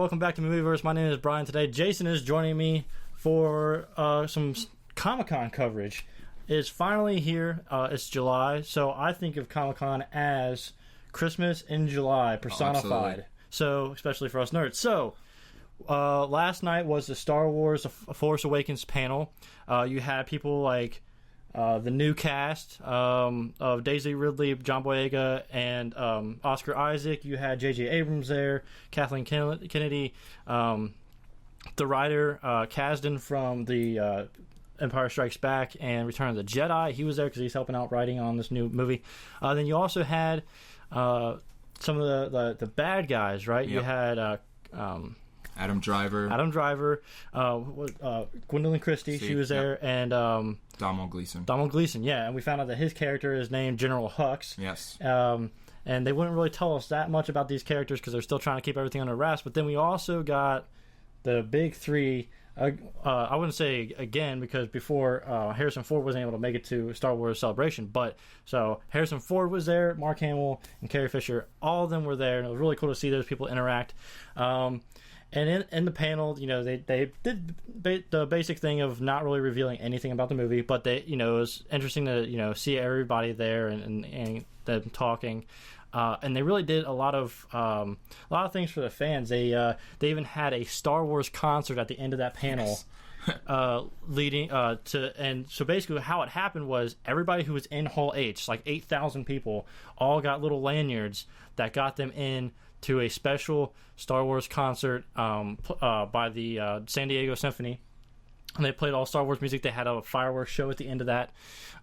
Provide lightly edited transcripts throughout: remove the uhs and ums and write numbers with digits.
welcome back to Movieverse. My name is Brian. Today, Jason is joining me for some Comic-Con coverage. It's finally here. It's July, so I think of Comic-Con as Christmas in July personified. So, especially for us nerds. So, last night was the Star Wars Force Awakens panel. You had people like the new cast of Daisy Ridley, John Boyega, and Oscar Isaac. You had J.J. Abrams there, Kathleen Kennedy, the writer Kasdan from the Empire Strikes Back and Return of the Jedi. He was there because he's helping out writing on this new movie. Then you also had some of the bad guys, right? Yep. You had Adam Driver, Gwendolyn Christie, she was there, and Domhnall Gleeson. Domhnall Gleeson, yeah, and we found out that his character is named General Hux. Yes. And they wouldn't really tell us that much about these characters because they're still trying to keep everything under wraps. But then we also got the big three. I wouldn't say again because before Harrison Ford wasn't able to make it to Star Wars Celebration. But so Harrison Ford was there, Mark Hamill, and Carrie Fisher. All of them were there, and it was really cool to see those people interact. And in the panel, you know, they did the basic thing of not really revealing anything about the movie, but they, you know, it was interesting to see everybody there and them talking. And they really did a lot of things for the fans. They even had a Star Wars concert at the end of that panel, leading to. And so basically, how it happened was everybody who was in Hall H, like 8,000 people, all got little lanyards that got them in to a special Star Wars concert by the San Diego Symphony. And they played all Star Wars music. They had a fireworks show at the end of that.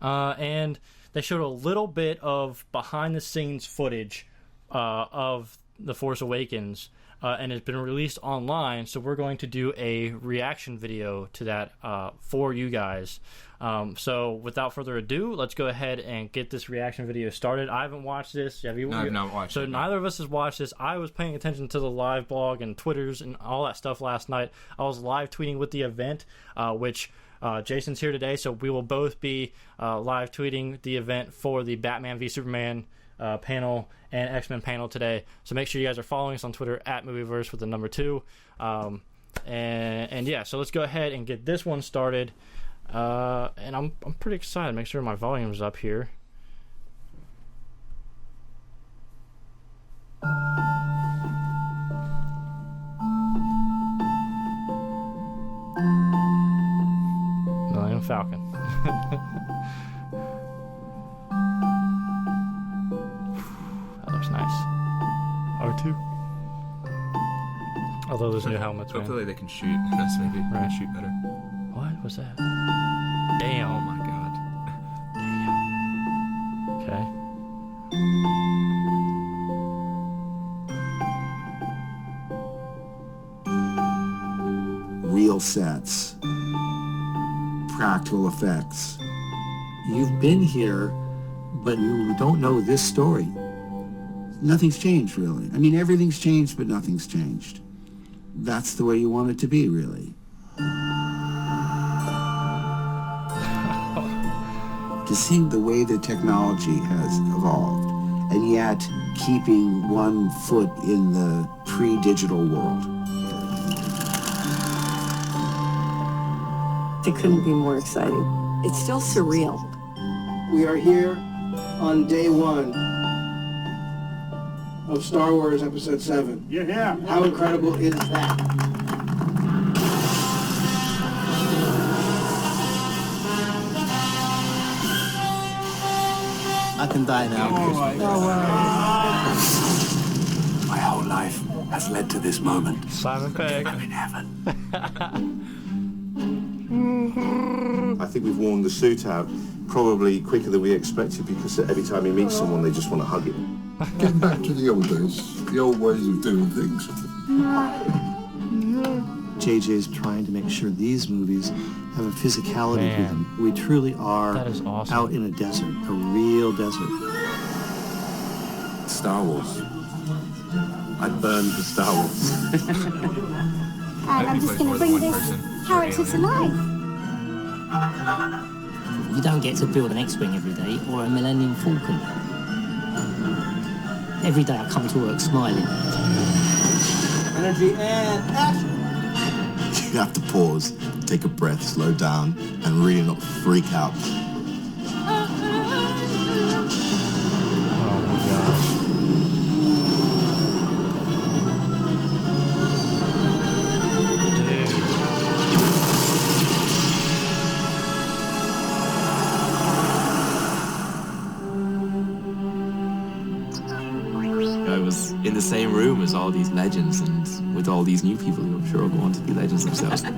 And they showed a little bit of behind-the-scenes footage of The Force Awakens. And it's been released online, so we're going to do a reaction video to that for you guys. So without further ado, let's go ahead and get this reaction video started. I haven't watched this. Have you? No, I've not watched it. So neither of us has watched this. I was paying attention to the live blog and Twitters and all that stuff last night. I was live tweeting with the event, which Jason's here today, so we will both be live tweeting the event for the Batman v Superman panel and X-Men panel today. So make sure you guys are following us on Twitter at Movieverse with the number 2. And yeah, so let's go ahead and get this one started. And I'm pretty excited. Make sure my volume's up here. Millennium Falcon. That looks nice. R2. Although there's new helmets, hopefully they can shoot. That's maybe right. Shoot better. What was that? Damn. Oh my god. Okay. Real sets. Practical effects. You've been here, but you don't know this story. Nothing's changed, really. I mean, everything's changed, but nothing's changed. That's the way you want it to be, really. To see the way the technology has evolved, and yet keeping one foot in the pre-digital world. It couldn't be more exciting. It's still surreal. We are here on day 1 of Star Wars Episode 7. You're here. How incredible is that? I can die now. My whole life has led to this moment. Simon Pegg. I'm in heaven. I think we've worn the suit out probably quicker than we expected because every time you meet someone, they just want to hug him. Getting back to the old days, the old ways of doing things. JJ's trying to make sure these movies have a physicality to them. We truly are That is awesome. out in a desert, a real desert. Star Wars. I burned for Star Wars. And I'm just going to bring this character to life. You don't get to build an X-Wing every day or a Millennium Falcon. Every day I come to work smiling. Energy and action! You have to pause, take a breath, slow down, and really not freak out. I was in the same room as all these legends and with all these new people who I'm sure will go on to be legends themselves. You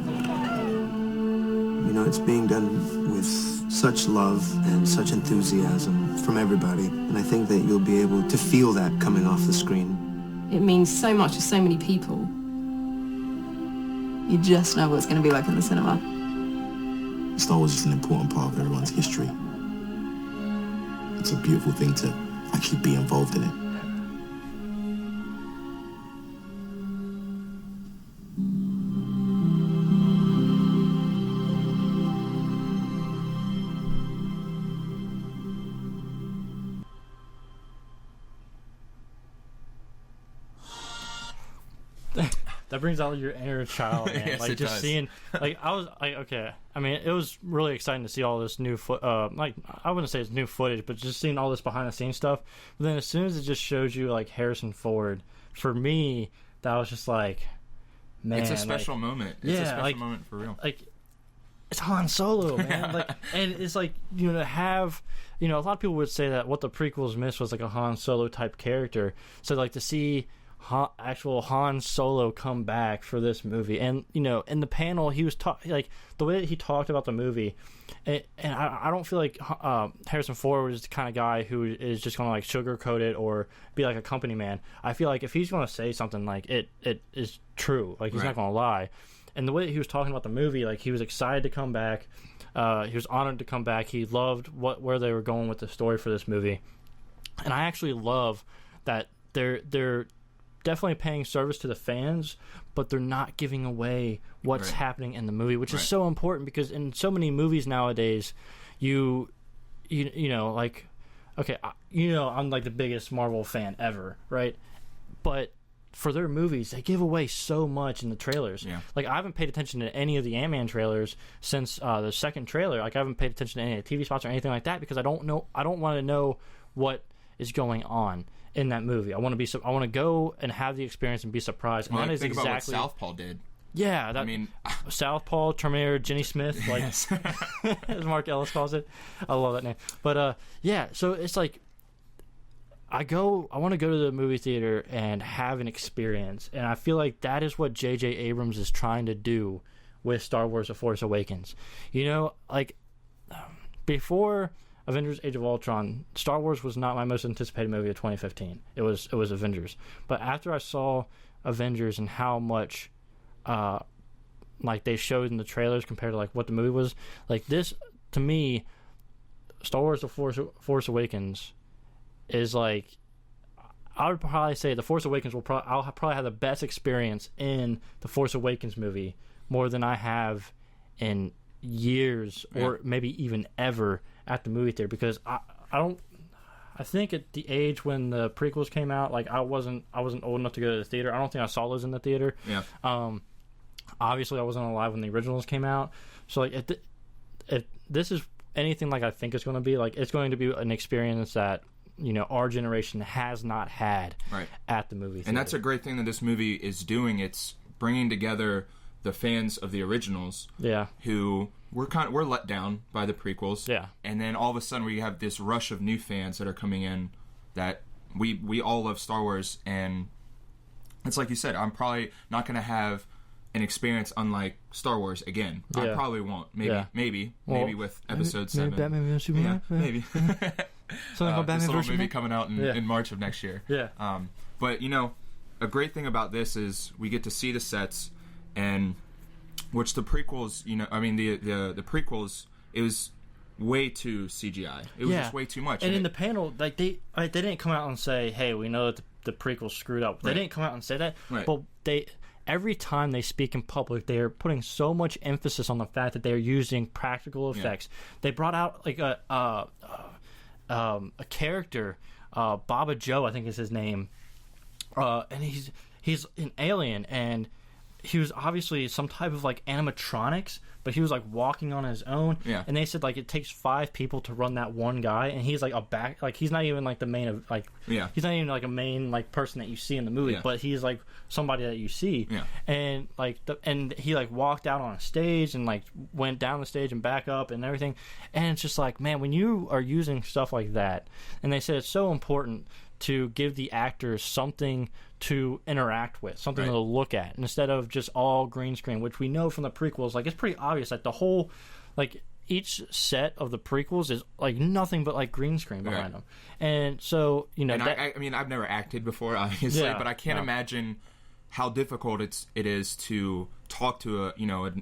know, it's being done with such love and such enthusiasm from everybody, and I think that you'll be able to feel that coming off the screen. It means so much to so many people. You just know what it's going to be like in the cinema. Star Wars is an important part of everyone's history. It's a beautiful thing to actually be involved in it. That brings out your inner child, man. Yes, like it just does. seeing, like I was, like, okay. I mean, it was really exciting to see all this new like I wouldn't say it's new footage, but just seeing all this behind the scenes stuff. But then as soon as it just shows you like Harrison Ford, for me, that was just like, man, it's a special moment. It's a special moment for real. Like, it's Han Solo, man. Like, and it's like, you know, to have, you know, a lot of people would say that what the prequels missed was like a Han Solo type character. So like to see actual Han Solo come back for this movie, and you know, in the panel he was like the way that he talked about the movie, and I don't feel like Harrison Ford was the kind of guy who is just gonna like sugarcoat it or be like a company man. I feel like if he's gonna say something, like it is true, like he's not gonna lie. And the way that he was talking about the movie, like he was excited to come back, he was honored to come back, he loved where they were going with the story for this movie, and I actually love that they're definitely paying service to the fans, but they're not giving away what's happening in the movie, which is so important, because in so many movies nowadays, you know, like, okay, you know, I'm like the biggest Marvel fan ever, right? But for their movies, they give away so much in the trailers. Yeah. Like, I haven't paid attention to any of the Ant-Man trailers since the second trailer. Like, I haven't paid attention to any of the TV spots or anything like that, because I don't want to know what is going on in that movie. I want to go and have the experience and be surprised. Well, and that is think exactly about what Southpaw did. Yeah, I mean, Southpaw, Terminator, Jenny Smith, like as Mark Ellis calls it. I love that name. But yeah, so it's like I want to go to the movie theater and have an experience, and I feel like that is what J.J. Abrams is trying to do with Star Wars: The Force Awakens. You know, like before Avengers: Age of Ultron, Star Wars was not my most anticipated movie of 2015. It was Avengers. But after I saw Avengers and how much like they showed in the trailers compared to like what the movie was, like this, to me, Star Wars: The Force Awakens is like, I would probably say The Force Awakens I'll probably have the best experience in the Force Awakens movie more than I have in years or maybe even ever at the movie theater, because I think at the age when the prequels came out, like I wasn't old enough to go to the theater. I don't think I saw those in the theater. Yeah. Obviously I wasn't alive when the originals came out. So like if this is anything like I think it's going to be, like it's going to be an experience that, you know, our generation has not had at the movie theater. And that's a great thing that this movie is doing. It's bringing together the fans of the originals, who were let down by the prequels, and then all of a sudden we have this rush of new fans that are coming in that we all love Star Wars, and it's like you said, I'm probably not going to have an experience unlike Star Wars again. I probably won't. Maybe with Episode 7. Maybe Batman vs Superman. Maybe. Something about Batman this little vs movie Superman coming out in March of next year. Yeah. But you know, a great thing about this is we get to see the sets, and which the prequels, you know, I mean the prequels, it was way too CGI. It was just way too much. And in the panel, like they didn't come out and say, "Hey, we know that the prequels screwed up." They didn't come out and say that. But every time they speak in public, they are putting so much emphasis on the fact that they are using practical effects. They brought out like a character, Baba Joe, I think is his name, and he he's an alien, and he was obviously some type of like animatronics, but he was like walking on his own. Yeah. And they said like it takes 5 people to run that one guy, and he's like he's not even like the main of like he's not even like a main like person that you see in the movie, but he's like somebody that you see. Yeah. And like and he like walked out on a stage and like went down the stage and back up and everything. And it's just like, man, when you are using stuff like that, and they said it's so important to give the actors something to interact with, something to look at, instead of just all green screen, which we know from the prequels. Like, it's pretty obvious that the whole, like, each set of the prequels is like nothing but like green screen behind them. And so, you know, and I mean, I've never acted before, obviously, but I can't imagine how difficult it is to talk to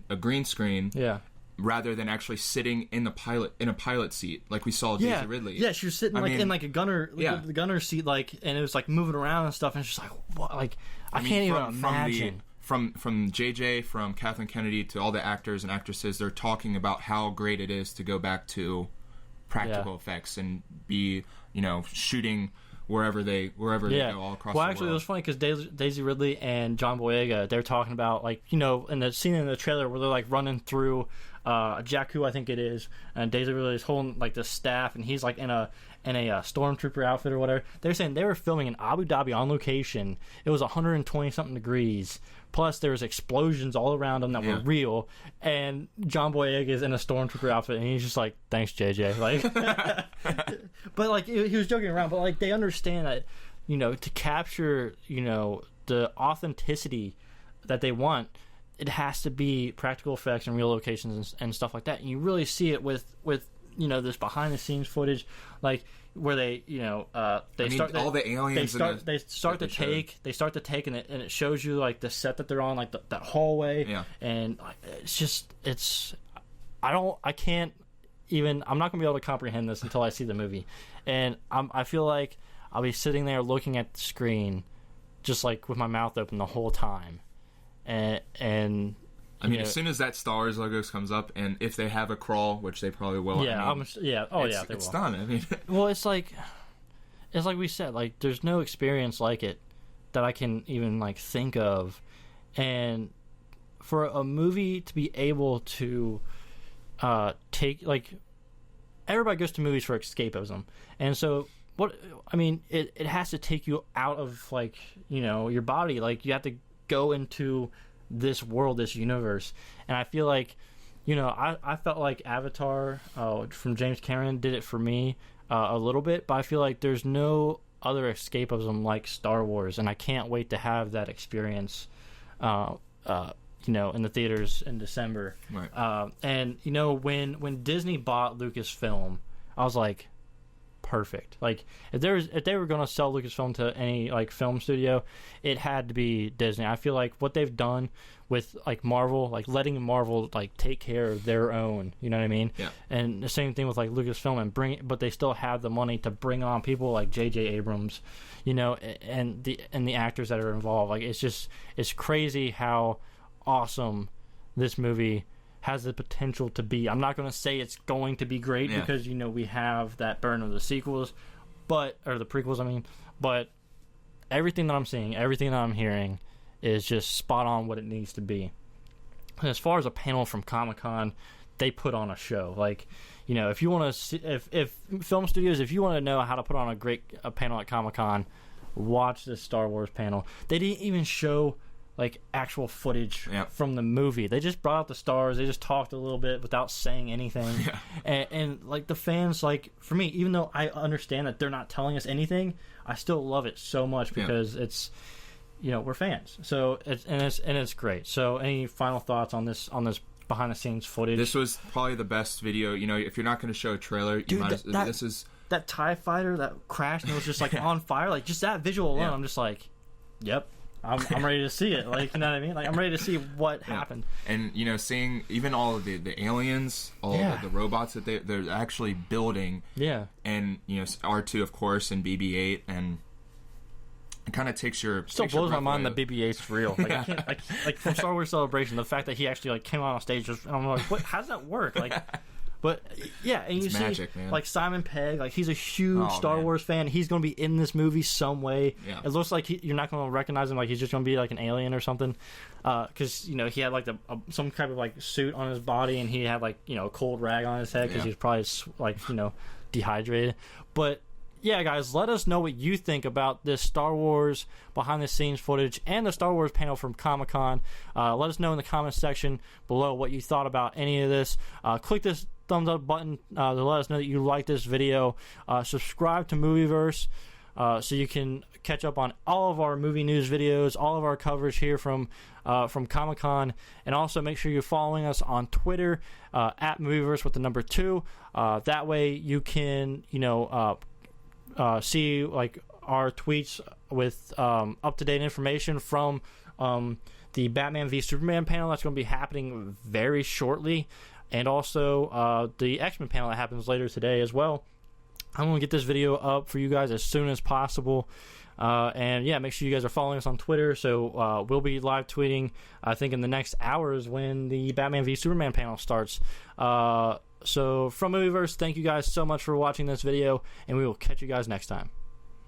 a green screen. Yeah. Rather than actually sitting in a pilot seat like we saw Daisy Ridley. Yeah, she was sitting in like a gunner, the gunner seat, like, and it was like moving around and stuff, and it's just like, what? Like, I can't even imagine. From JJ, from Kathleen Kennedy to all the actors and actresses, they're talking about how great it is to go back to practical effects and be, shooting wherever they go all across the world. Well, actually, it was funny because Daisy Ridley and John Boyega, they're talking about, like, in the scene in the trailer where they're like running through Jakku, I think it is, and Daisy Ridley is holding like the staff, and he's like in a stormtrooper outfit or whatever. They're saying they were filming in Abu Dhabi on location. It was 120 something degrees. Plus, there was explosions all around them that were real, and John Boyega is in a stormtrooper outfit, and he's just like, "Thanks, JJ." Like, but like he was joking around, but like they understand that, to capture, the authenticity that they want, it has to be practical effects and real locations and stuff like that. And you really see it with this behind the scenes footage, like where they all the aliens they start to take and it shows you like the set that they're on, like that hallway, and like, I can't even, I'm not gonna be able to comprehend this until I see the movie, and I feel like I'll be sitting there looking at the screen just like with my mouth open the whole time, and I mean, as soon as that Star Wars logo comes up, and if they have a crawl, which they probably will, it's done. I mean, well, it's like we said, like there's no experience like it that I can even like think of, and for a movie to be able to take, like, everybody goes to movies for escapism, and so it has to take you out of like your body, like you have to go into this world, this universe. And I feel like I felt like Avatar from James Cameron did it for me a little bit, but I feel like there's no other escapism like Star Wars, and I can't wait to have that experience in the theaters in December. Right. And when Disney bought Lucasfilm, I was like, perfect. Like if they were going to sell Lucasfilm to any like film studio, it had to be Disney. I feel like what they've done with like Marvel, like letting Marvel like take care of their own, you know what I mean? Yeah. And the same thing with like Lucasfilm, but they still have the money to bring on people like J.J. Abrams, and the actors that are involved. Like it's crazy how awesome this movie has the potential to be. I'm not going to say it's going to be great because we have that burn of the sequels, or the prequels. I mean, but everything that I'm seeing, everything that I'm hearing, is just spot on what it needs to be. And as far as a panel from Comic-Con, they put on a show. Like, if you want to see, if film studios, if you want to know how to put on a panel at Comic-Con, watch this Star Wars panel. They didn't even show like actual footage from the movie. They just brought out the stars. They just talked a little bit without saying anything. And like the fans, like for me, even though I understand that they're not telling us anything, I still love it so much because it's, we're fans. So it's great. So any final thoughts on this behind the scenes footage? This was probably the best video. If you're not going to show a trailer, this is that TIE fighter that crashed and it was just like on fire. Like just that visual alone, I'm just like, yep. I'm ready to see it. Like, you know what I mean? Like, I'm ready to see what happened. And, seeing even all of the aliens, all of the robots that they're actually building. Yeah. And, R2, of course, and BB-8. And it kind of takes your... Still blows my mind that BB-8's real. Like, I can't, like from Star Wars Celebration, the fact that he actually, like, came on stage, I'm like, what? How does that work? Like, But yeah, and you see magic, man. Like Simon Pegg, like he's a huge Star Wars fan. He's going to be in this movie some way. Yeah. It looks like you're not going to recognize him. Like he's just going to be like an alien or something. Because he had like some type of like suit on his body, and he had like a cold rag on his head because he was probably like dehydrated. But yeah, guys, let us know what you think about this Star Wars behind-the-scenes footage and the Star Wars panel from Comic-Con. Let us know in the comments section below what you thought about any of this. Click this thumbs up button to let us know that you like this video. Subscribe to Movieverse so you can catch up on all of our movie news videos, all of our coverage here from Comic-Con, and also make sure you're following us on Twitter at Movieverse with the number 2. That way you can see like our tweets with up-to-date information from the Batman v Superman panel that's going to be happening very shortly, and also the X-Men panel that happens later today as well. I'm going to get this video up for you guys as soon as possible. And yeah, make sure you guys are following us on Twitter. So we'll be live tweeting, I think, in the next hours when the Batman v Superman panel starts. So from Movieverse, thank you guys so much for watching this video, and we will catch you guys next time.